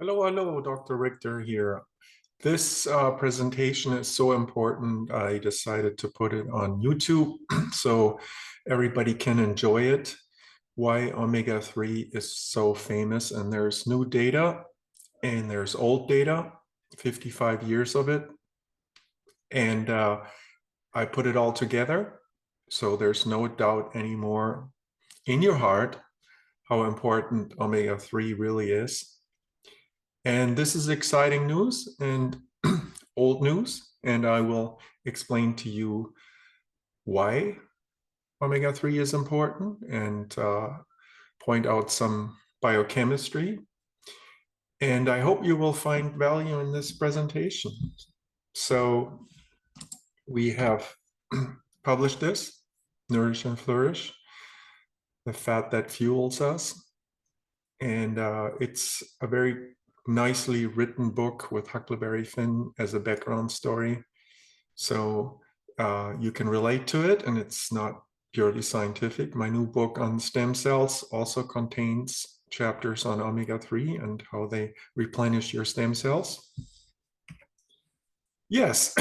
Hello, hello, Dr. Richter here. This presentation is so important, I decided to put it on YouTube so everybody can enjoy it. Why omega-3 is so famous, and there's new data and there's old data, 55 years of it. And I put it all together so there's no doubt anymore in your heart how important omega-3 really is. And this is exciting news and old news, and I will explain to you why omega-3 is important and point out some biochemistry. And I hope you will find value in this presentation. So we have published this, Nourish and Flourish, the fat that fuels us. And it's a very nicely written book with Huckleberry Finn as a background story. So you can relate to it, and it's not purely scientific. My new book on stem cells also contains chapters on omega-3 and how they replenish your stem cells. Yes,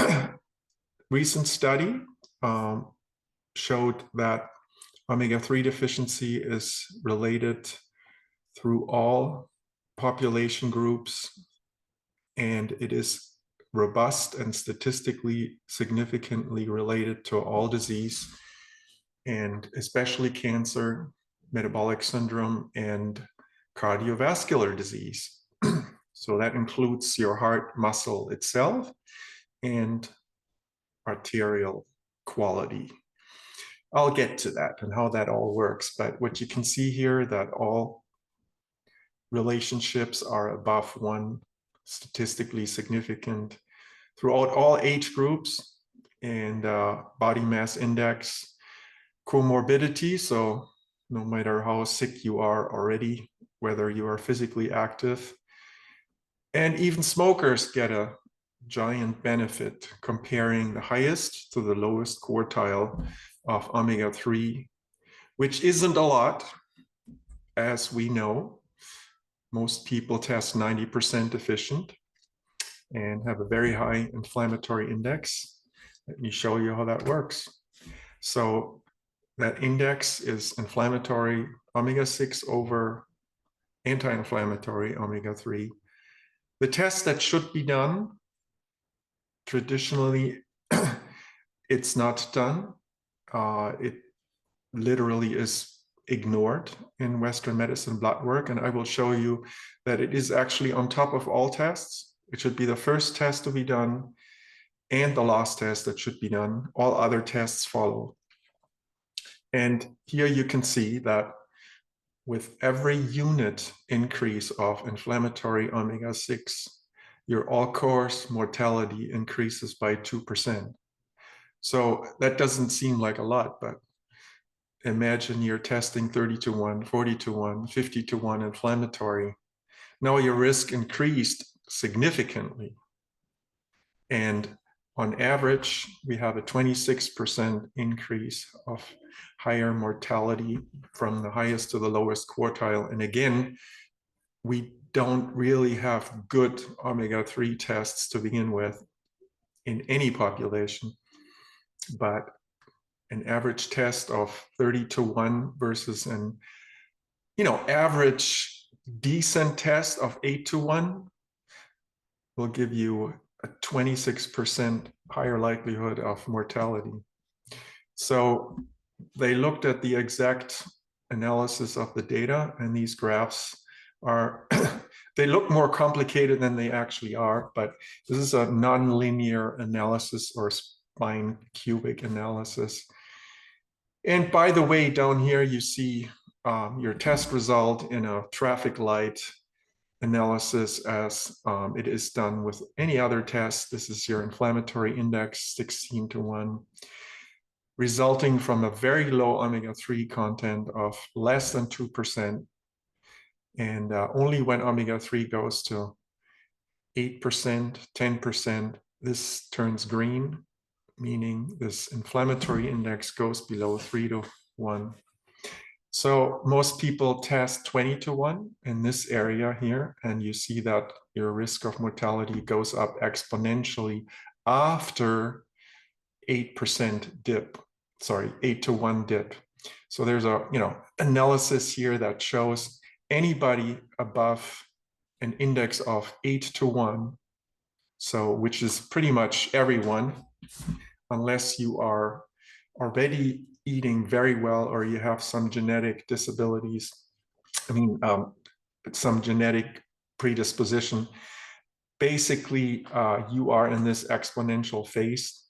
recent study showed that omega-3 deficiency is related through all population groups, and it is robust and statistically significantly related to all disease, and especially cancer, metabolic syndrome, and cardiovascular disease. So that includes your heart muscle itself and arterial quality. I'll get to that and how that all works, but what you can see here that all relationships are above 1, statistically significant throughout all age groups, and body mass index, comorbidity. So no matter how sick you are already, whether you are physically active, and even smokers get a giant benefit comparing the highest to the lowest quartile of omega-3, which isn't a lot, as we know. Most people test 90% deficient and have a very high inflammatory index. Let me show you how that works. So that index is inflammatory omega-6 over anti-inflammatory omega-3. The test that should be done, traditionally, it's not done. It literally is ignored in Western medicine blood work, and I will show you that it is actually on top of all tests. It should be the first test to be done and the last test that should be done. All other tests follow. And here you can see that with every unit increase of inflammatory omega-6, your all-cause mortality increases by 2%. So that doesn't seem like a lot, but imagine you're testing 30-1, 40-1, 50-1 inflammatory. Now your risk increased significantly. And on average, we have a 26% increase of higher mortality from the highest to the lowest quartile. And again, we don't really have good omega-3 tests to begin with in any population, but an average test of 30-1 versus an average decent test of 8-1 will give you a 26% higher likelihood of mortality. So they looked at the exact analysis of the data, and these graphs are, they look more complicated than they actually are, but this is a nonlinear analysis or spine cubic analysis. And by the way, down here you see your test result in a traffic light analysis as it is done with any other test. This is your inflammatory index 16-1, resulting from a very low omega-3 content of less than 2%. And only when omega-3 goes to 8%, 10%, this turns green, meaning this inflammatory index goes below 3-1. So most people test 20 to 1 in this area here, and you see that your risk of mortality goes up exponentially after 8% dip, sorry, 8 to 1 dip. So there's a analysis here that shows anybody above an index of 8 to 1, so which is pretty much everyone, unless you are already eating very well or you have some genetic disabilities, some genetic predisposition. Basically, you are in this exponential phase,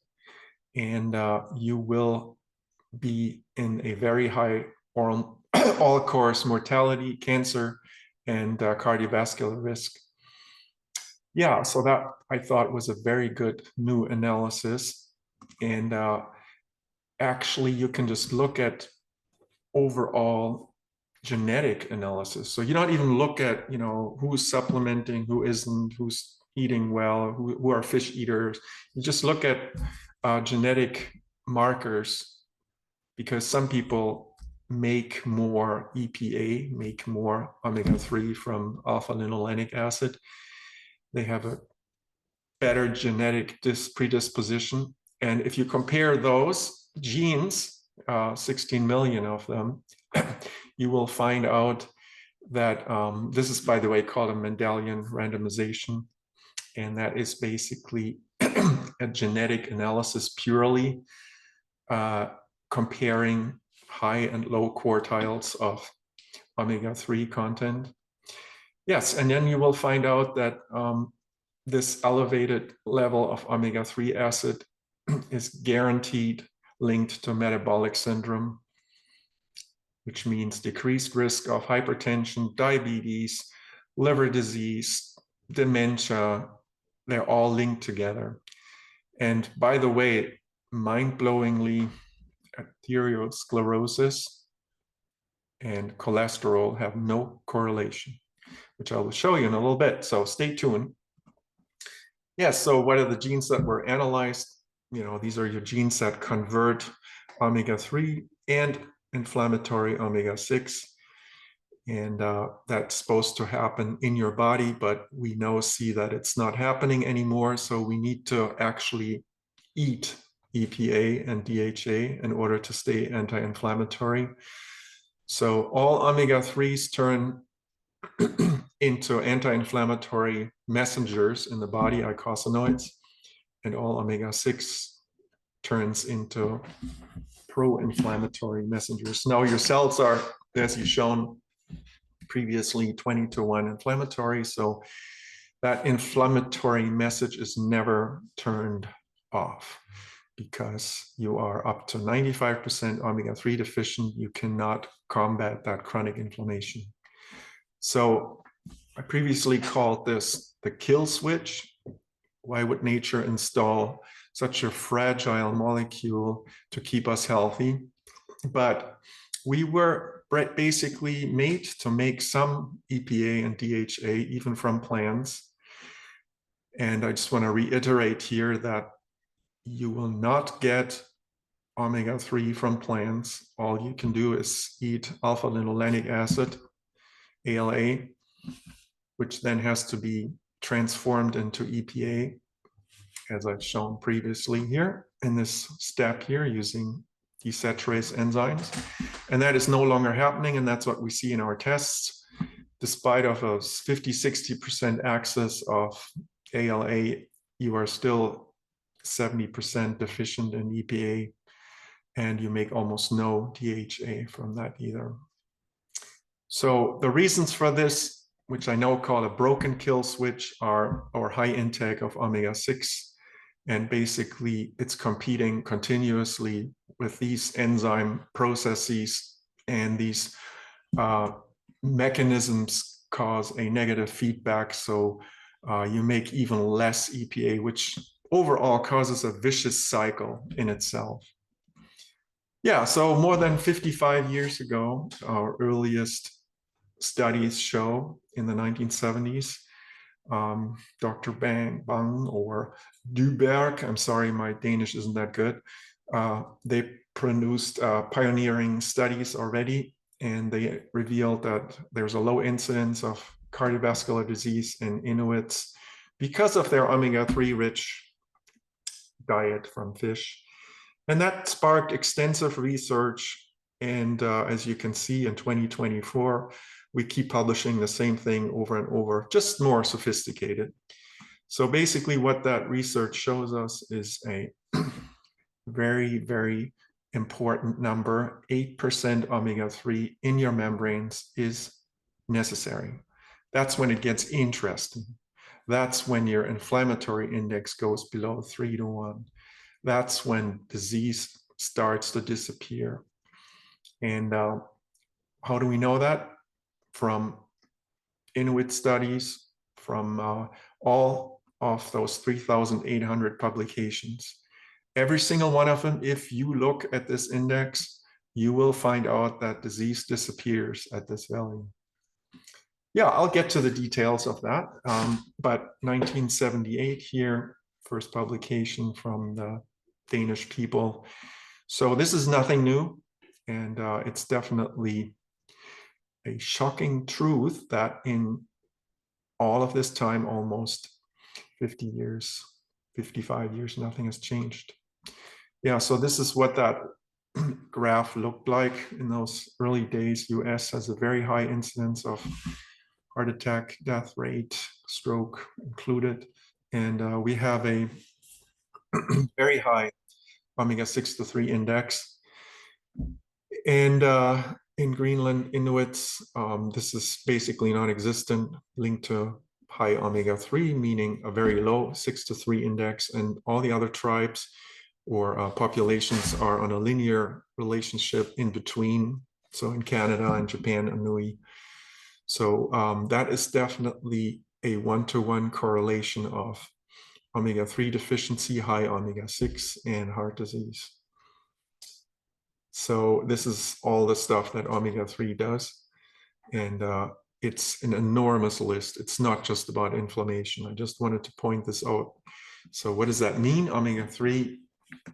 and you will be in a very high all-cause mortality, cancer, and cardiovascular risk. Yeah, so that I thought was a very good new analysis. And actually, you can just look at overall genetic analysis. So you don't even look at, who's supplementing, who isn't, who's eating well, who are fish eaters. You just look at genetic markers, because some people make more EPA, make more omega-3 from alpha-linolenic acid. They have a better genetic predisposition. And if you compare those genes, 16 million of them, you will find out that this is, by the way, called a Mendelian randomization. And that is basically a genetic analysis purely, comparing high and low quartiles of omega-3 content. Yes, and then you will find out that this elevated level of omega-3 acid is guaranteed linked to metabolic syndrome, which means decreased risk of hypertension, diabetes, liver disease, dementia. They're all linked together. And by the way, mind-blowingly, arteriosclerosis and cholesterol have no correlation, which I will show you in a little bit. So stay tuned. Yeah, so what are the genes that were analyzed? These are your genes that convert omega-3 and inflammatory omega-6. And that's supposed to happen in your body, but we now see that it's not happening anymore. So we need to actually eat EPA and DHA in order to stay anti-inflammatory. So all omega-3s turn into anti-inflammatory messengers in the body, eicosanoids, and all omega-6 turns into pro-inflammatory messengers. Now your cells are, as you've shown previously, 20 to 1 inflammatory, so that inflammatory message is never turned off. Because you are up to 95% omega-3 deficient, you cannot combat that chronic inflammation. So I previously called this the kill switch. Why would nature install such a fragile molecule to keep us healthy? But we were basically made to make some EPA and DHA, even from plants. And I just want to reiterate here that you will not get omega-3 from plants. All you can do is eat alpha-linolenic acid, ALA, which then has to be transformed into EPA, as I've shown previously here in this step here using desaturase enzymes. And that is no longer happening, and that's what we see in our tests. Despite of a 50-60% access of ALA, you are still 70% deficient in EPA, and you make almost no DHA from that either. So the reasons for this, which I now call a broken kill switch, are our high intake of omega-6, and basically it's competing continuously with these enzyme processes, and these mechanisms cause a negative feedback, so you make even less EPA, which overall causes a vicious cycle in itself. Yeah, so more than 55 years ago, our earliest studies show in the 1970s, Dr. Bang or Duberg, I'm sorry, my Danish isn't that good, they produced pioneering studies already, and they revealed that there's a low incidence of cardiovascular disease in Inuits because of their omega-3 rich diet from fish. And that sparked extensive research. And as you can see, in 2024, we keep publishing the same thing over and over, just more sophisticated. So basically what that research shows us is a very, very important number. 8% omega-3 in your membranes is necessary. That's when it gets interesting. That's when your inflammatory index goes below 3 to 1. That's when disease starts to disappear. And how do we know that? From Inuit studies, from all of those 3,800 publications. Every single one of them, if you look at this index, you will find out that disease disappears at this value. Yeah, I'll get to the details of that. But 1978 here, first publication from the Danish people. So this is nothing new. And it's definitely a shocking truth that in all of this time, almost 50 years, 55 years, nothing has changed. Yeah, so this is what that graph looked like in those early days. US has a very high incidence of heart attack, death rate, stroke included. And we have a very high omega-6 to 3 index. And in Greenland, Inuits, this is basically non-existent, linked to high omega-3, meaning a very low 6 to 3 index. And all the other tribes or populations are on a linear relationship in between. So in Canada and Japan, Anui. So that is definitely a one-to-one correlation of omega-3 deficiency, high omega-6, and heart disease. So this is all the stuff that omega-3 does. And it's an enormous list. It's not just about inflammation. I just wanted to point this out. So what does that mean? Omega-3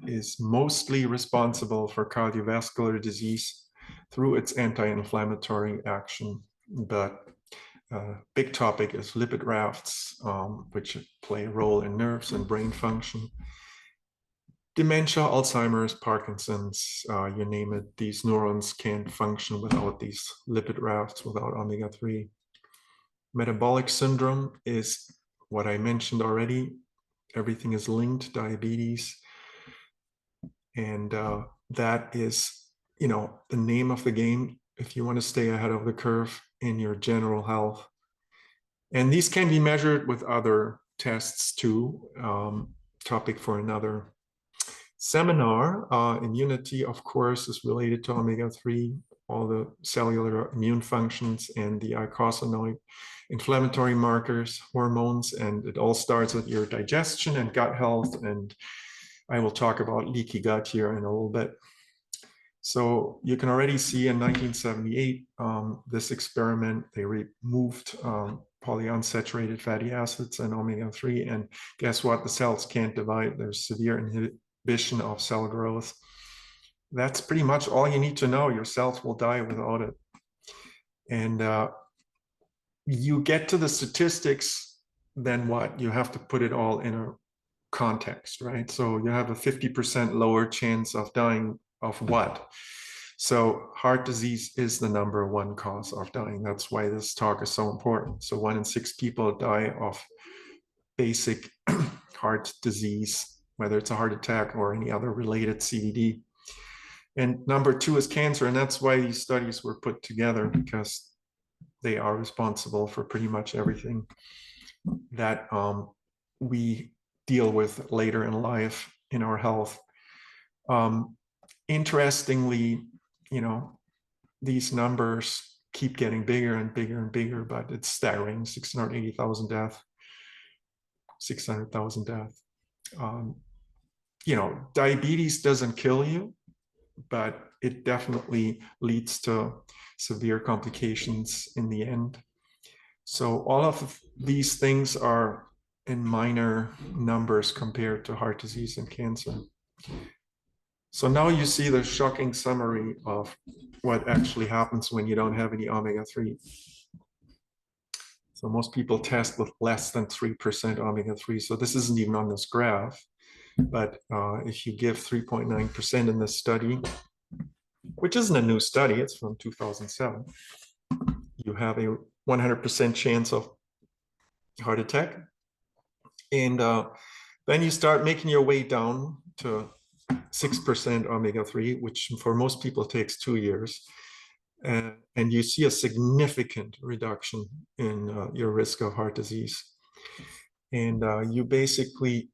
is mostly responsible for cardiovascular disease through its anti-inflammatory action. But big topic is lipid rafts, which play a role in nerves and brain function. Dementia, Alzheimer's, Parkinson's, you name it, these neurons can't function without these lipid rafts, without omega-3. Metabolic syndrome is what I mentioned already. Everything is linked, diabetes. And that is, you know, the name of the game if you want to stay ahead of the curve in your general health. And these can be measured with other tests too, topic for another seminar. Immunity, of course, is related to omega-3, all the cellular immune functions and the eicosanoid inflammatory markers, hormones, and it all starts with your digestion and gut health. And I will talk about leaky gut here in a little bit. So you can already see in 1978, this experiment, they removed polyunsaturated fatty acids and omega-3. And guess what? The cells can't divide. There's severe inhibition of cell growth. That's pretty much all you need to know. Your cells will die without it. And you get to the statistics, then what? You have to put it all in a context, right? So you have a 50% lower chance of dying of what? So heart disease is the #1 cause of dying. That's why this talk is so important. So 1 in 6 people die of basic heart disease, whether it's a heart attack or any other related CVD. And #2 is cancer. And that's why these studies were put together, because they are responsible for pretty much everything that we deal with later in life in our health. Interestingly, you know, these numbers keep getting bigger and bigger and bigger, but it's staggering. 680,000 deaths, 600,000 deaths. You know, diabetes doesn't kill you, but it definitely leads to severe complications in the end. So all of these things are in minor numbers compared to heart disease and cancer. So now you see the shocking summary of what actually happens when you don't have any omega-3. So most people test with less than 3% omega-3. So this isn't even on this graph. But if you give 3.9% in this study, which isn't a new study, it's from 2007, you have a 100% chance of heart attack. And then you start making your way down to 6% omega-3, which for most people takes 2 years. And you see a significant reduction in your risk of heart disease. And you basically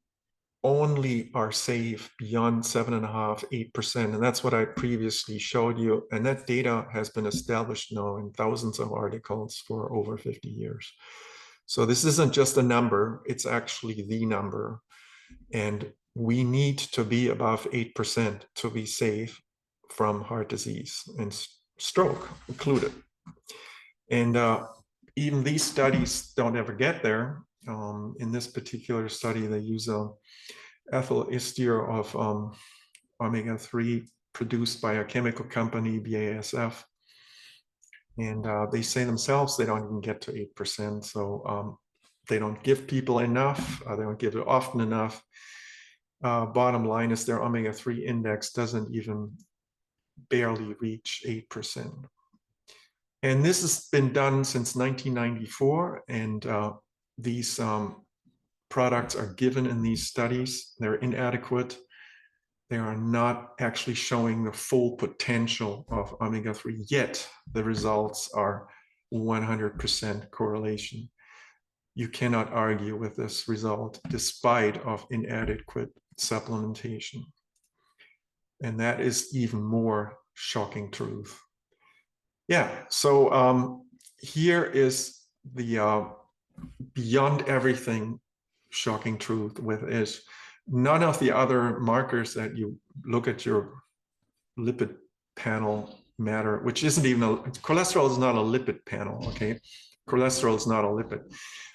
only are safe beyond 7.5%, 8%. And that's what I previously showed you. And that data has been established now in thousands of articles for over 50 years. So this isn't just a number, it's actually the number. And we need to be above 8% to be safe from heart disease and stroke included. And even these studies don't ever get there. In this particular study, they use a ethyl ester of omega-3 produced by a chemical company, BASF. And they say themselves they don't even get to 8%. So they don't give people enough. They don't give it often enough. Bottom line is their omega-3 index doesn't even barely reach 8%. And this has been done since 1994. And these products are given in these studies. They're inadequate. They are not actually showing the full potential of omega-3 yet. The results are 100% correlation. You cannot argue with this result despite of inadequate supplementation. And that is even more shocking truth. Yeah, so here is the beyond everything shocking truth with is none of the other markers that you look at your lipid panel matter, which isn't even cholesterol is not a lipid panel, okay? Cholesterol is not a lipid.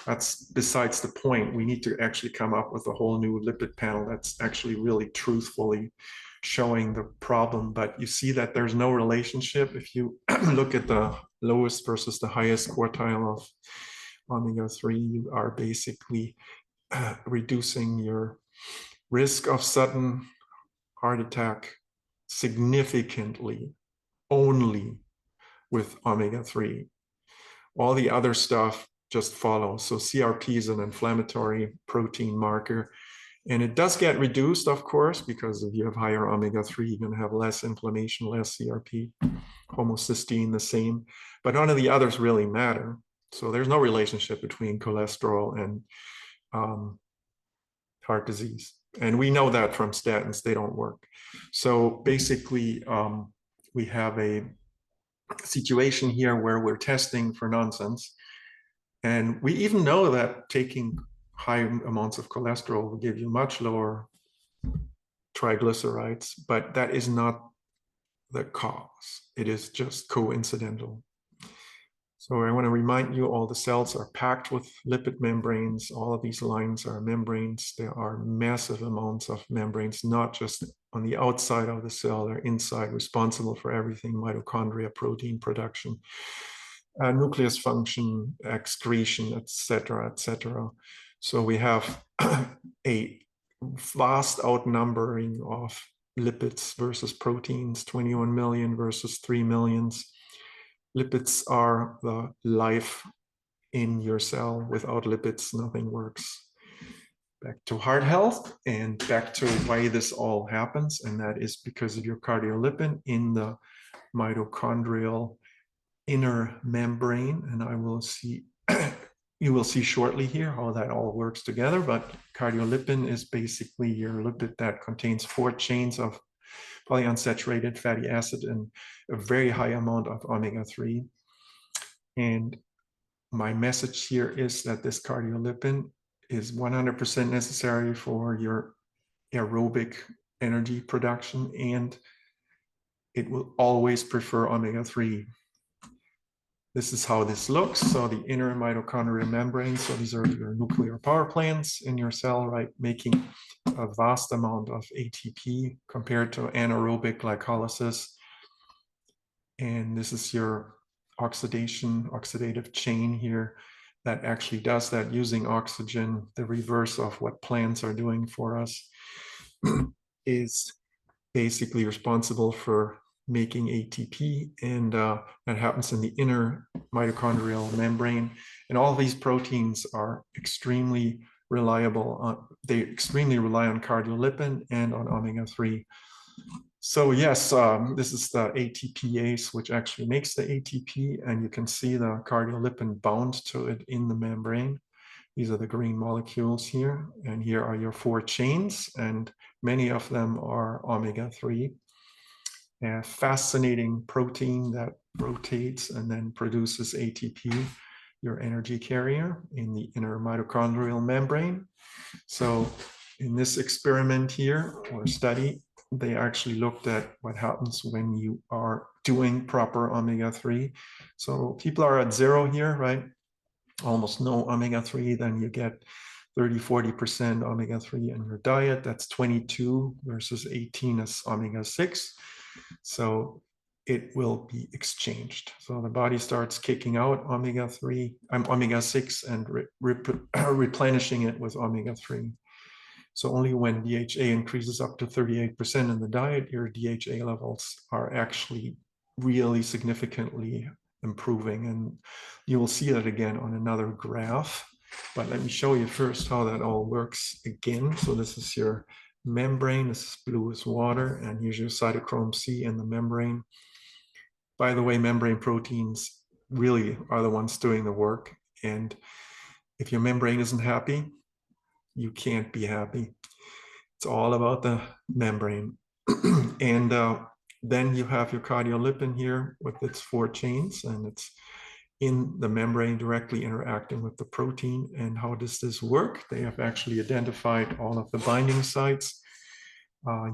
That's besides the point. We need to actually come up with a whole new lipid panel that's actually really truthfully showing the problem. But you see that there's no relationship. If you look at the lowest versus the highest quartile of omega-3, you are basically reducing your risk of sudden heart attack significantly only with omega-3. All the other stuff just follows. So CRP is an inflammatory protein marker, and it does get reduced, of course, because if you have higher omega-3, you're going to have less inflammation, less CRP, homocysteine the same, but none of the others really matter. So there's no relationship between cholesterol and heart disease. And we know that from statins, they don't work. So basically, we have a situation here where we're testing for nonsense. And we even know that taking high amounts of cholesterol will give you much lower triglycerides, but that is not the cause. It is just coincidental. So I want to remind you, all the cells are packed with lipid membranes. All of these lines are membranes. There are massive amounts of membranes, not just on the outside of the cell, they're inside, responsible for everything: mitochondria, protein production, nucleus function, excretion, etc., etc. So we have a vast outnumbering of lipids versus proteins, 21 million versus 3 millions. Lipids are the life in your cell. Without lipids, nothing works. Back to heart health and back to why this all happens. And that is because of your cardiolipin in the mitochondrial inner membrane. And I will see, you will see shortly here how that all works together. But cardiolipin is basically your lipid that contains 4 chains of polyunsaturated fatty acid and a very high amount of omega-3. And my message here is that this cardiolipin is 100% necessary for your aerobic energy production, and it will always prefer omega-3. This is how this looks. So the inner mitochondrial membrane, so these are your nuclear power plants in your cell, right, making a vast amount of ATP compared to anaerobic glycolysis. And this is your oxidative chain here that actually does that using oxygen, the reverse of what plants are doing for us, is basically responsible for making ATP, and that happens in the inner mitochondrial membrane. And all of these proteins are extremely reliable. They extremely rely on cardiolipin and on omega-3. So yes, this is the ATPase, which actually makes the ATP, and you can see the cardiolipin bound to it in the membrane. These are the green molecules here, and here are your 4 chains, and many of them are omega-3. A fascinating protein that rotates and then produces ATP, your energy carrier, in the inner mitochondrial membrane. So in this experiment here, or study, they actually looked at what happens when you are doing proper omega-3. So people are at 0 here, right? Almost no omega-3, then you get 30-40% omega-3 in your diet. That's 22 versus 18 as omega-6. So it will be exchanged. So the body starts kicking out omega-3, omega-6, and replenishing it with omega-3. So only when DHA increases up to 38% in the diet, your DHA levels are actually really significantly improving. And you will see that again on another graph. But let me show you first how that all works again. So this is your membrane. This is blue as water, and here's your cytochrome C in the membrane. By the way, membrane proteins really are the ones doing the work. And if your membrane isn't happy, you can't be happy. It's all about the membrane. And then you have your cardiolipin here with its 4 chains, and it's in the membrane directly interacting with the protein. And how does this work? They have actually identified all of the binding sites.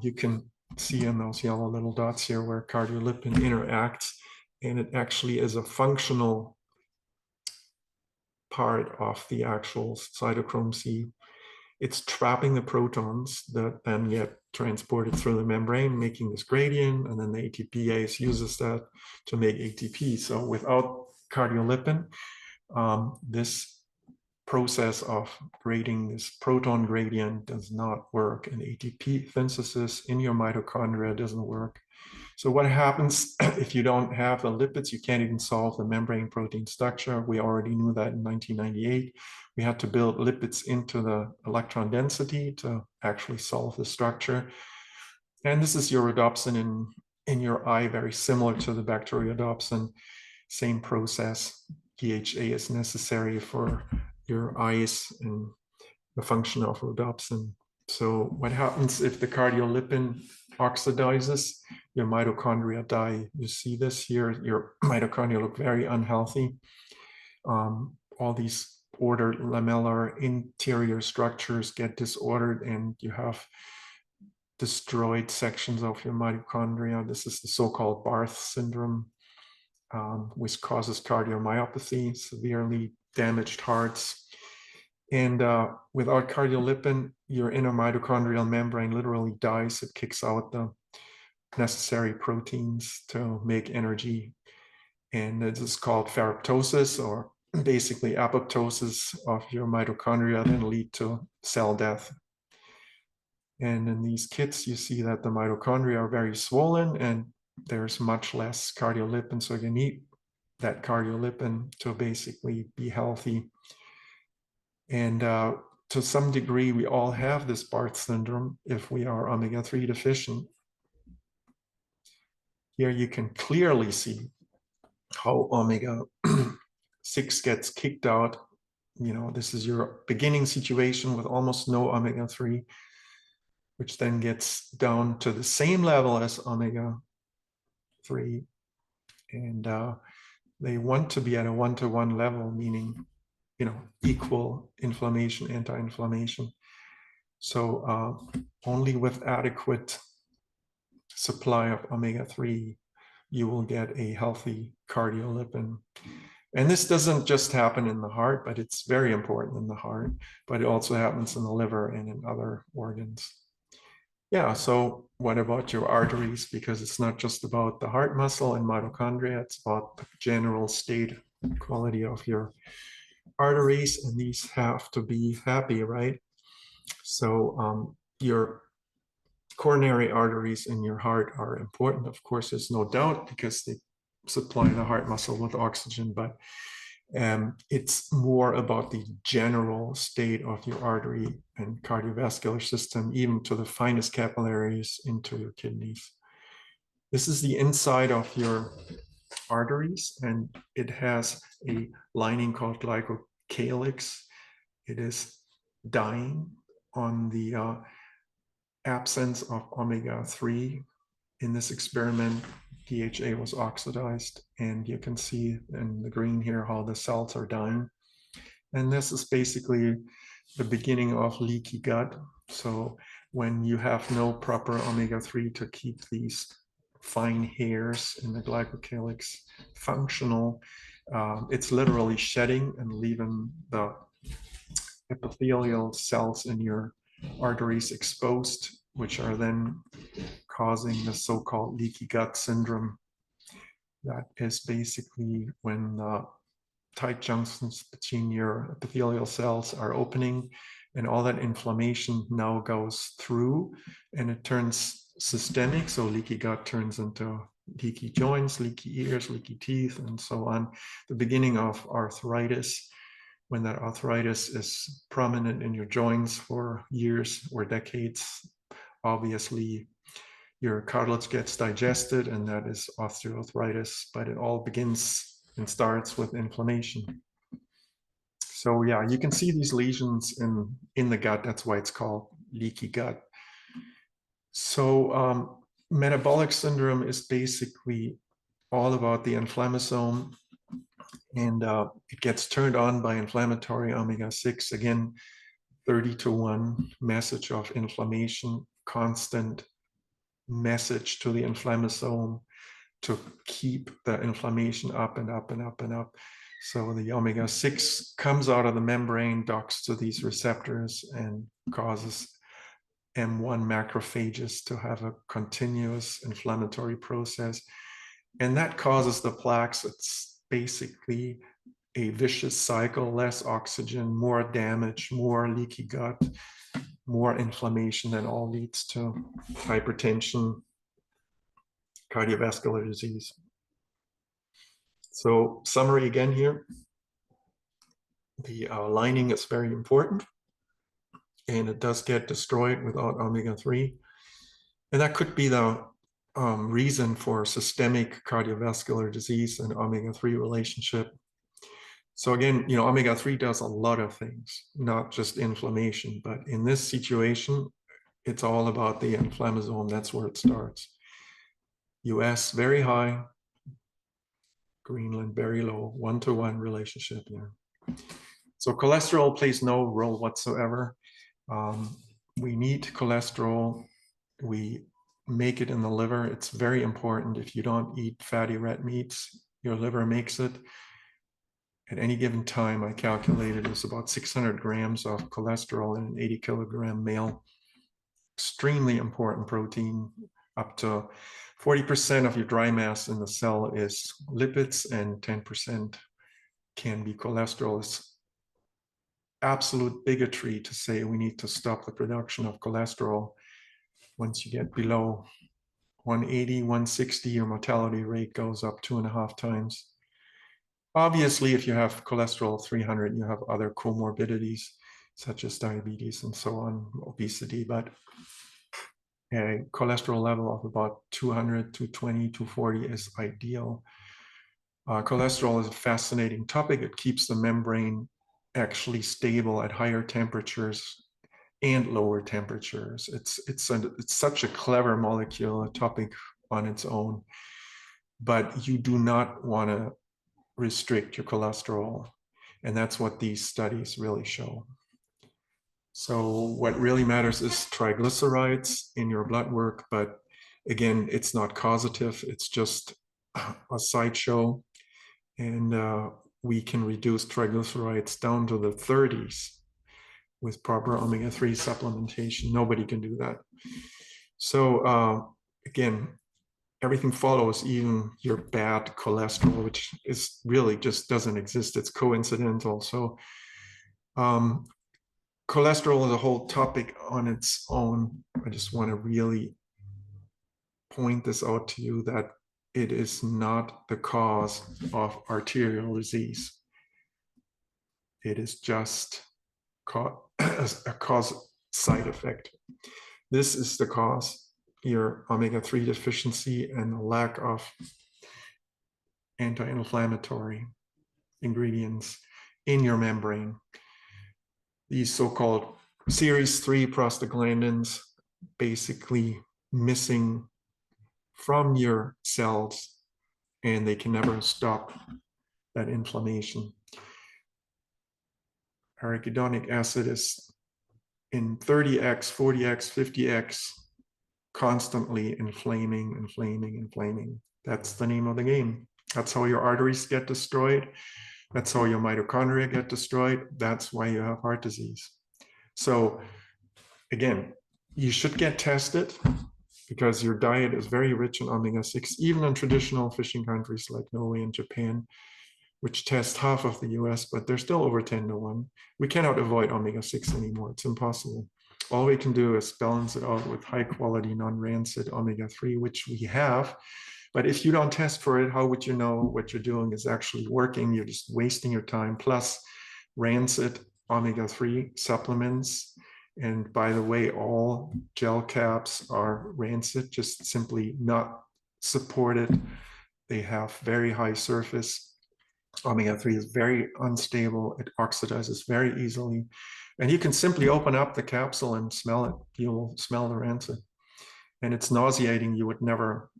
You can see in those yellow little dots here where cardiolipin interacts, and it actually is a functional part of the actual cytochrome C. It's trapping the protons that then get transported through the membrane, making this gradient, and then the ATPase uses that to make ATP. So without cardiolipin, this process of creating this proton gradient does not work, and ATP synthesis in your mitochondria doesn't work. So what happens if you don't have the lipids? You can't even solve the membrane protein structure. We already knew that in 1998. We had to build lipids into the electron density to actually solve the structure. And this is your rhodopsin in your eye, very similar to the bacteriorhodopsin. Same process. DHA is necessary for your eyes and the function of rhodopsin. So what happens if the cardiolipin oxidizes? Your mitochondria die. You see this here. Your mitochondria look very unhealthy. All these ordered lamellar interior structures get disordered, and you have destroyed sections of your mitochondria. This is the so-called Barth syndrome, which causes cardiomyopathy, severely damaged hearts. And without cardiolipin, your inner mitochondrial membrane literally dies. It kicks out the necessary proteins to make energy. And this is called ferroptosis, or basically apoptosis of your mitochondria, then lead to cell death. And in these kids, you see that the mitochondria are very swollen and there's much less cardiolipin. So you need that cardiolipin to basically be healthy. And to some degree, we all have this Barth syndrome if we are omega-3 deficient. Here you can clearly see how omega-6 gets kicked out. You know, this is your beginning situation with almost no omega-3, which then gets down to the same level as omega-3. And they want to be at a 1-to-1 level, meaning, you know, equal inflammation, anti-inflammation. So only with adequate supply of omega-3, you will get a healthy cardiolipin. And this doesn't just happen in the heart, but it's very important in the heart, but it also happens in the liver and in other organs. Yeah, so what about your arteries? Because it's not just about the heart muscle and mitochondria, it's about the general state quality of your arteries, and these have to be happy, right? So your coronary arteries in your heart are important. Of course, there's no doubt because they supply the heart muscle with oxygen, but it's more about the general state of your artery and cardiovascular system, even to the finest capillaries into your kidneys. This is the inside of your arteries, and it has a lining called glycocalyx. It is dying on the absence of omega-3. In this experiment, DHA was oxidized, and you can see in the green here how the cells are dying. And this is basically the beginning of leaky gut. So when you have no proper omega-3 to keep these fine hairs in the glycocalyx functional, it's literally shedding and leaving the epithelial cells in your arteries exposed, which are then causing the so-called leaky gut syndrome. That is basically when the tight junctions between your epithelial cells are opening, and all that inflammation now goes through and it turns systemic. So leaky gut turns into leaky joints, leaky ears, leaky teeth, and so on. The beginning of arthritis, when that arthritis is prominent in your joints for years or decades, obviously your cartilage gets digested, and that is osteoarthritis, but it all begins and starts with inflammation. So yeah, you can see these lesions in the gut. That's why it's called leaky gut. So metabolic syndrome is basically all about the inflammasome, and it gets turned on by inflammatory omega-6. Again, 30-to-1 message of inflammation, constant message to the inflammasome to keep the inflammation up and up and up and up. So the omega-6 comes out of the membrane, docks to these receptors, and causes M1 macrophages to have a continuous inflammatory process. And that causes the plaques. It's basically a vicious cycle: less oxygen, more damage, more leaky gut, more inflammation, that all leads to hypertension, cardiovascular disease. So summary again here, the lining is very important, and it does get destroyed without omega-3. And that could be the reason for systemic cardiovascular disease and omega-3 relationship. So again, omega-3 does a lot of things, not just inflammation, but in this situation, it's all about the inflammasome. That's where it starts. US, very high. Greenland, very low, 1-to-1 relationship here. So cholesterol plays no role whatsoever. We need cholesterol. We make it in the liver. It's very important. If you don't eat fatty red meats, your liver makes it. At any given time, I calculated it's about 600 grams of cholesterol in an 80-kilogram male. Extremely important protein. Up to 40% of your dry mass in the cell is lipids, and 10% can be cholesterol. It's absolute bigotry to say we need to stop the production of cholesterol. Once you get below 180, 160, your mortality rate goes up 2.5 times. Obviously, if you have cholesterol 300, you have other comorbidities such as diabetes and so on, obesity, but a cholesterol level of about 200, 220, 240 is ideal. Cholesterol is a fascinating topic. It keeps the membrane actually stable at higher temperatures and lower temperatures. It's such a clever molecule, a topic on its own. But you do not want to restrict your cholesterol. And that's what these studies really show. So what really matters is triglycerides in your blood work, but again, it's not causative, it's just a sideshow. And we can reduce triglycerides down to the 30s with proper omega-3 supplementation. Nobody can do that. So again, everything follows, even your bad cholesterol, which is really just doesn't exist. It's coincidental. So cholesterol is a whole topic on its own. I just want to really point this out to you that it is not the cause of arterial disease. It is just a cause side effect. This is the cause, your omega-3 deficiency and the lack of anti-inflammatory ingredients in your membrane. These so-called series 3 prostaglandins basically missing from your cells, and they can never stop that inflammation. Arachidonic acid is in 30x, 40x, 50x, constantly inflaming. That's the name of the game. That's how your arteries get destroyed. That's how your mitochondria get destroyed. That's why you have heart disease. So again, you should get tested because your diet is very rich in omega-6, even in traditional fishing countries like Norway and Japan, which test half of the US, but they're still over 10-1. We cannot avoid omega-6 anymore. It's impossible. All we can do is balance it out with high quality, non-rancid omega-3, which we have. But if you don't test for it, how would you know what you're doing is actually working? You're just wasting your time. Plus, rancid omega-3 supplements. And by the way, all gel caps are rancid, just simply not supported. They have very high surface. Omega-3 is very unstable. It oxidizes very easily. And you can simply open up the capsule and smell it. You'll smell the rancid. And it's nauseating. You would never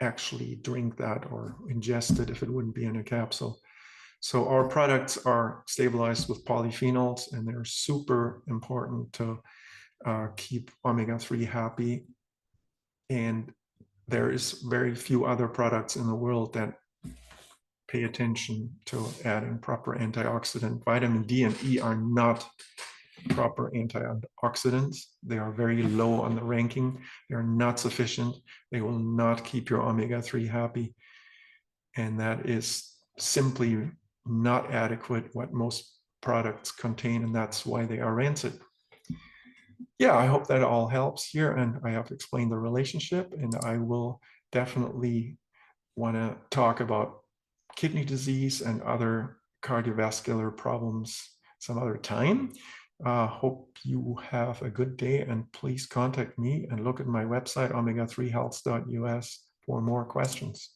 actually drink that or ingest it if it wouldn't be in a capsule. So our products are stabilized with polyphenols, and they're super important to keep omega-3 happy. And there is very few other products in the world that pay attention to adding proper antioxidant. Vitamin D and E are not proper antioxidants. They are very low on the ranking. They are not sufficient. They will not keep your omega-3 happy. And that is simply not adequate what most products contain, and that's why they are rancid. Yeah, I hope that all helps here, and I have explained the relationship, and I will definitely want to talk about kidney disease and other cardiovascular problems some other time. Hope you have a good day, and please contact me and look at my website, omega3health.us, for more questions.